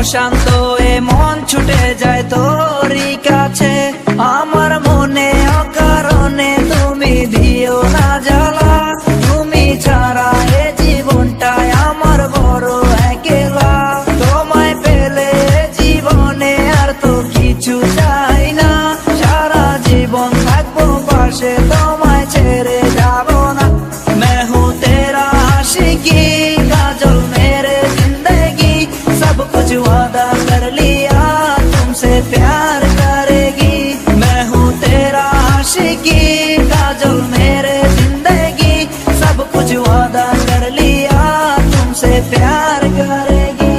অশান্ত এ মন ছুটে যায় তোরই কাছে। আমার মনে অকারণে তুমি দিও না জ্বালা, তুমি ছাড়া এ জীবনটাই আমার বড় একলা। তোমায় পেলে জীবনে আর তো কিছু চাই না, সারা জীবন থাকবো পাশে, তোমায় ছেড়ে যাব না। मैं हूँ तेरा आशिकी काजल मेरे जिंदगी, सब कुछ वादा कर लिया तुमसे प्यार करेगी। मैं हूँ तेरा आशिकी काजल मेरे जिंदगी, सब कुछ वादा कर लिया तुमसे प्यार करेगी।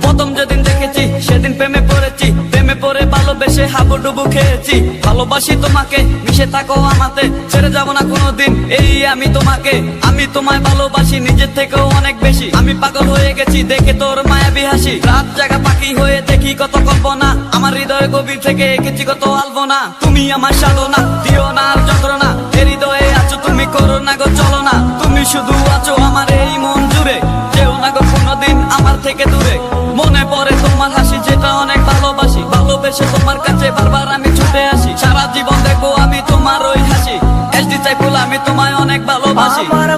প্রথম যেদিন দেখেছি সেদিন প্রেমে পড়েছি, প্রেমে পড়ে ভালোবেসে হাবুডুবু খেয়েছি। ভালোবাসি তোমাকে, মিশে থাকো আমাতে, ছেড়ে যাব না কোনোদিন এই আমি তোমাকে। আমি তোমায় ভালোবাসি নিজের থেকেও অনেক বেশি, আমি পাগল হয়ে গেছি দেখে তোর মায়াবী হাসি। রাত জাগা পাখি হয়ে দেখি কত কল্পনা, আমার হৃদয় গভীর থেকে এঁকেছি কত আলপনা। তুমি আমার সাধনা, দিও না আর যন্ত্রণা, এ হৃদয়ে আছো তুমি, করো না গো চলো না। তুমি শুধু আছো আমার এই মন জুড়ে, যেও না গো কোনোদিন আমার থেকে দূরে। মনে পড়ে তোমার হাসি যেটা অনেক ভালোবাসি, ভালোবেসে তোমার কাছে বারবার আমি ছুটে আসি। সারা জীবন দেখবো আমি তোমার ওই হাসি, এসডি চাই বলে আমি তোমায় অনেক ভালোবাসি। আমার